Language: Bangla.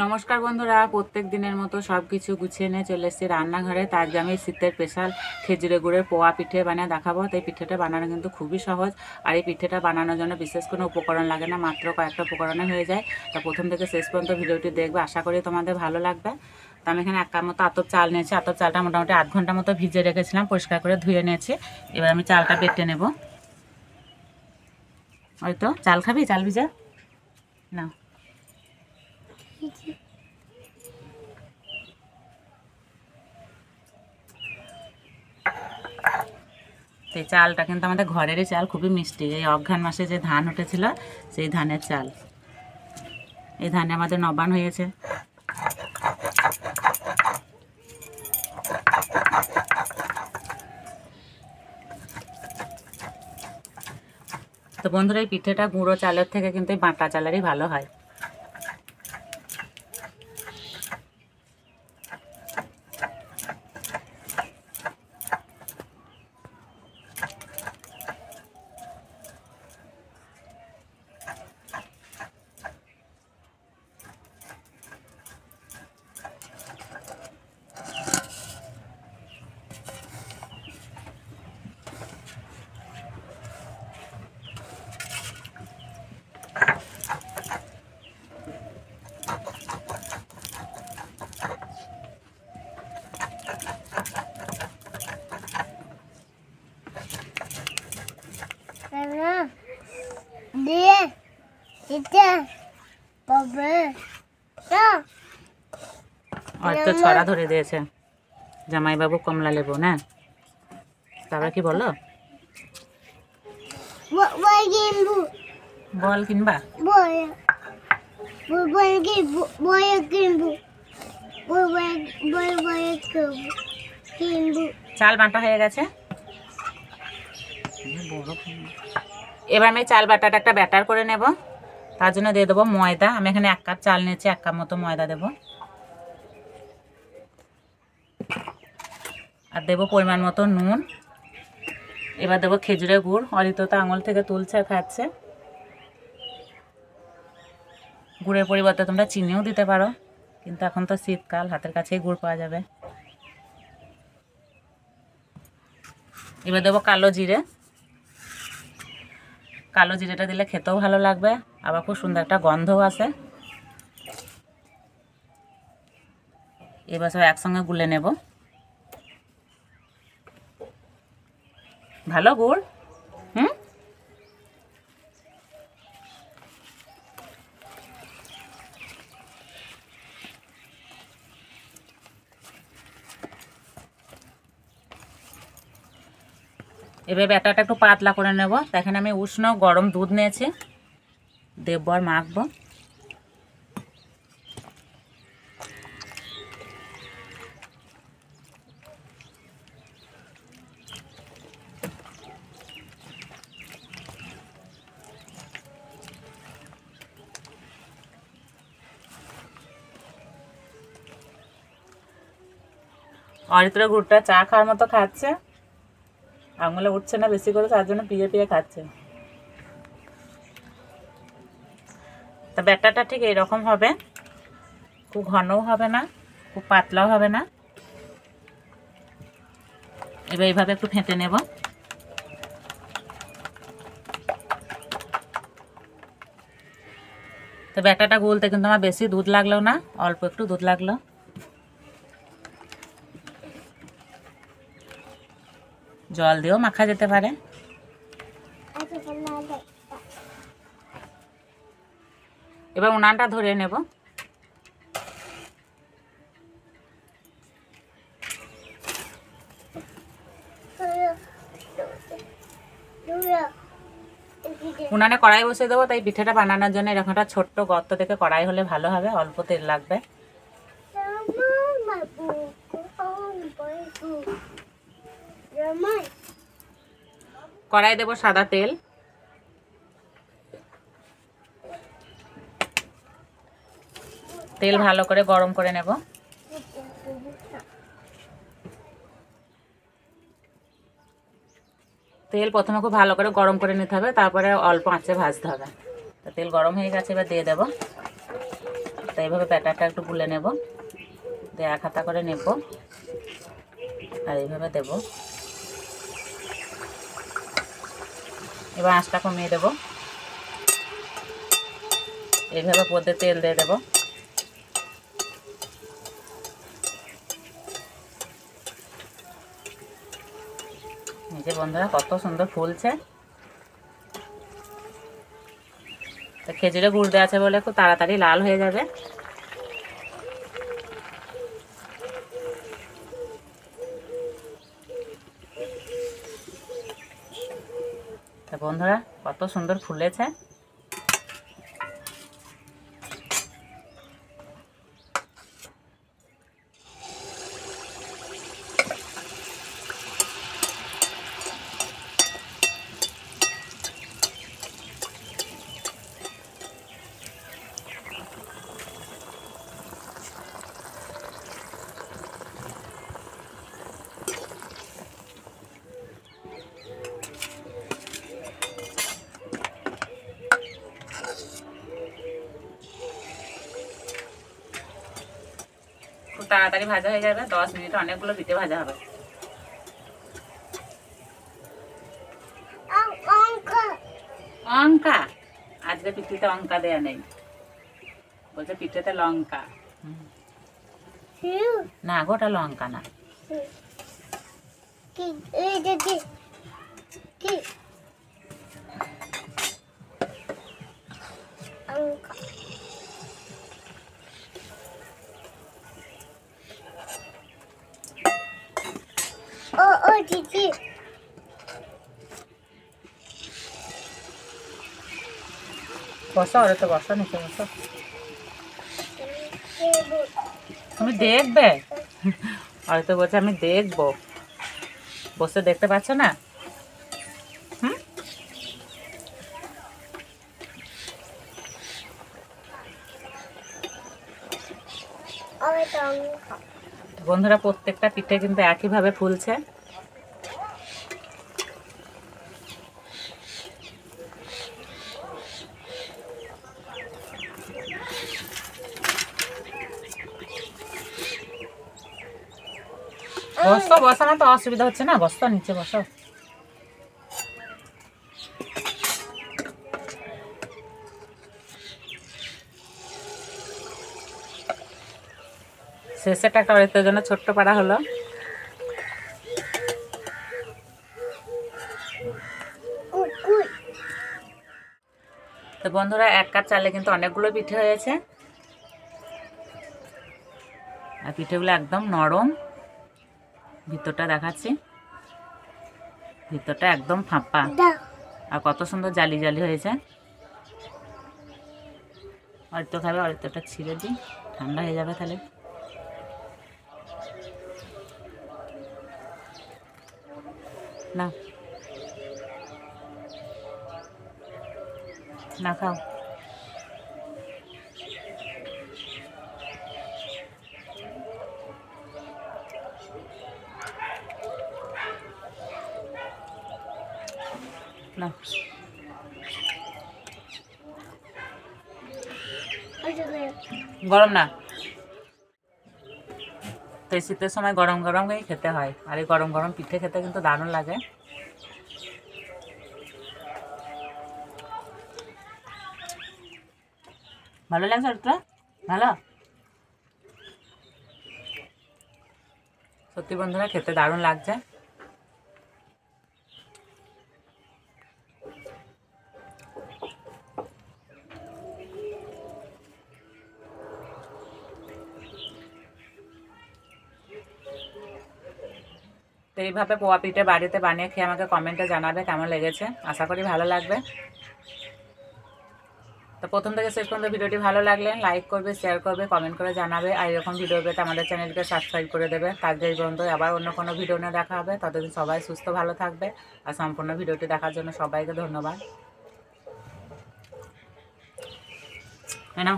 নমস্কার বন্ধুরা, প্রত্যেক দিনের মতো সব কিছু গুছিয়ে নিয়ে চলে এসেছি রান্নাঘরে। তার আজকে আমি শীতের স্পেশাল খেজুরে গুড়ের পোয়া পিঠে বানিয়ে দেখাবো। তো এই পিঠেটা বানানো কিন্তু খুবই সহজ, আর এই পিঠেটা বানানোর জন্য বিশেষ কোনো উপকরণ লাগে না, মাত্র কয়েকটা উপকরণে হয়ে যায়। তো প্রথম থেকে শেষ পর্যন্ত ভিডিওটি দেখবে, আশা করি তোমাদের ভালো লাগবে। তো আমি এখানে 1 কাপ মতো আতপ চাল নিয়েছি। আতপ চালটা মোটামুটি 8 ঘন্টা মতো ভিজিয়ে রেখেছিলাম, পরিষ্কার করে ধুয়ে নিয়েছি। এবার আমি চালটা বেটে নেব। হয়তো চাল খাবি? চাল ভিজা না। এই চালটা কিন্তু আমাদের ঘরেরই চাল, খুবই মিষ্টি। এই অঘ্রাণ মাসে যে ধান উঠেছিল সেই ধানের চাল। এই ধানে আমাদের নবান হয়েছে। তো বন্ধুরা, এই পিঠেটা গুঁড়ো চালের থেকে কিন্তু এই বাটা চালেরই ভালো হয়। তো ছড়া ধরে দিয়েছে জামাইবাবু কমলা লেবু না। তারপরে কি বলো? বল কিনবা? চাল বাটা হয়ে গেছে। এবার আমি চাল বাটাটা একটা ব্যাটার করে নেব। তার জন্য দিয়ে দেবো ময়দা। আমি এখানে 1 কাপ চাল নিয়েছি, 1 কাপ মতো ময়দা দেব। আর দেবো পরিমাণ মতো নুন। এবার দেবো খেজুরের গুড়। অরিত তো আঙুল থেকে তুলছে, খাচ্ছে। গুড়ের পরিবর্তে তোমরা চিনিও দিতে পারো, কিন্তু এখন তো শীতকাল, হাতের কাছেই গুড় পাওয়া যাবে। এবার দেবো কালো জিরে। কালো জিরেটা দিলে খেতেও ভালো লাগবে, আবার খুব সুন্দর একটা গন্ধও আসে। এবার সব একসঙ্গে গুলে নেব। ভালো গুড়। এবার ব্যাটারটা একটু পাতলা করে নেব। এখানে আমি উষ্ণ গরম দুধ নিয়েছি, দেবো আর মাখবো। অরিত্র গুড়টা চা খাওয়ার মতো খাচ্ছে, আঙুলে উঠছে না বেশি করে, তার জন্য পিয়ে পিয়ে খাচ্ছে। তা ব্যাটারটা ঠিক এইরকম হবে, খুব ঘনও হবে না, খুব পাতলাও হবে না। এবার এইভাবে একটু ফেটে নেব। তো ব্যাটারটা গুলতে কিন্তু আমার বেশি দুধ লাগলো না, অল্প একটু দুধ লাগলো। জল দিয়েও মাখা যেতে পারে। এবার উনানটা ধরিয়ে নেব। উনানে কড়াই বসিয়ে দেবো। তাই পিঠেটা বানানোর জন্য এরকম একটা ছোট্ট গর্ত থেকে কড়াই হলে ভালো হবে, অল্প তেল লাগবে। কড়াই দেবো সাদা তেল। তেল ভালো করে গরম করে নেব। তেল প্রথমে খুব ভালো করে গরম করে নিতে হবে, তারপরে অল্প আঁচে ভাজতে হবে। তো তেল গরম হয়ে গেছে, এবার দিয়ে দেব। তো এইভাবে ব্যাটারটা একটু গুলে নেব, দিয়ে এক হাতা করে নেব আর এইভাবে দেব। এবার আঁচটা কমিয়ে দেব, এইভাবে পদে তেল দিয়ে দেব। এই যে বন্ধুরা কত সুন্দর ফুলছে। তো খেজুরে গুড় দেওয়া আছে বলে খুব তাড়াতাড়ি লাল হয়ে যাবে। তো বন্ধুরা কত সুন্দর ফুলেছে। খুব তাড়াতাড়ি ভাজা হয়ে যাবে, 10 মিনিটে অনেকগুলো পিঠে ভাজা হবে। লঙ্কা আজকে পিঠেতে লঙ্কা দেয়া নেই, বলছে পিঠেতে লঙ্কা। না গোটা লঙ্কা না, বসো, ওরে তো বসো, নিচে বসো। তুমি দেখবে, ওরে তো বলছে আমি দেখবো, বসে দেখতে পাচ্ছ না? বন্ধুরা প্রত্যেকটা পিঠে কিন্তু একইভাবে ফুলছে। বসো, বসানো তো অসুবিধা হচ্ছে না, বসো নিচে বসো। শেষেটা একটা অরিত্রের জন্য ছোট্ট পাড়া হলো। তো বন্ধুরা 1 কাপ চালে কিন্তু অনেকগুলো পিঠে হয়েছে, আর পিঠেগুলো একদম নরম। ভিতরটা দেখাচ্ছি, ভিতরটা একদম ফাঁপা আর কত সুন্দর জালি জালি হয়েছে। অরিত্র খাবে, অরিত্রটা ছিঁড়ে দিই, ঠান্ডা হয়ে যাবে তাহলে। না না খাও। না গরম না, তো এই শীতের সময় গরম গরমই খেতে হয়, আর এই গরম গরম পিঠে খেতে কিন্তু দারুণ লাগে। ভালো লাগছে একটা, ভালো সত্যি বন্ধুরা, খেতে দারুণ লাগছে। তো এইভাবে পোয়া পিঠে বাড়িতে বানিয়ে খেয়ে আমাকে কমেন্টে জানাবে কেমন লেগেছে, আশা করি ভালো লাগবে। তো প্রথম থেকে শেষ পর্যন্ত ভিডিওটি ভালো লাগলে লাইক করবে, শেয়ার করবে, কমেন্ট করে জানাবে, আর এরকম ভিডিও পেতে আমাদের চ্যানেলকে সাবস্ক্রাইব করে দেবে। তার যে পর্যন্ত আবার অন্য কোনো ভিডিও নিয়ে দেখা হবে, ততদিন সবাই সুস্থ ভালো থাকবে। আর সম্পূর্ণ ভিডিওটি দেখার জন্য সবাইকে ধন্যবাদ। নাও।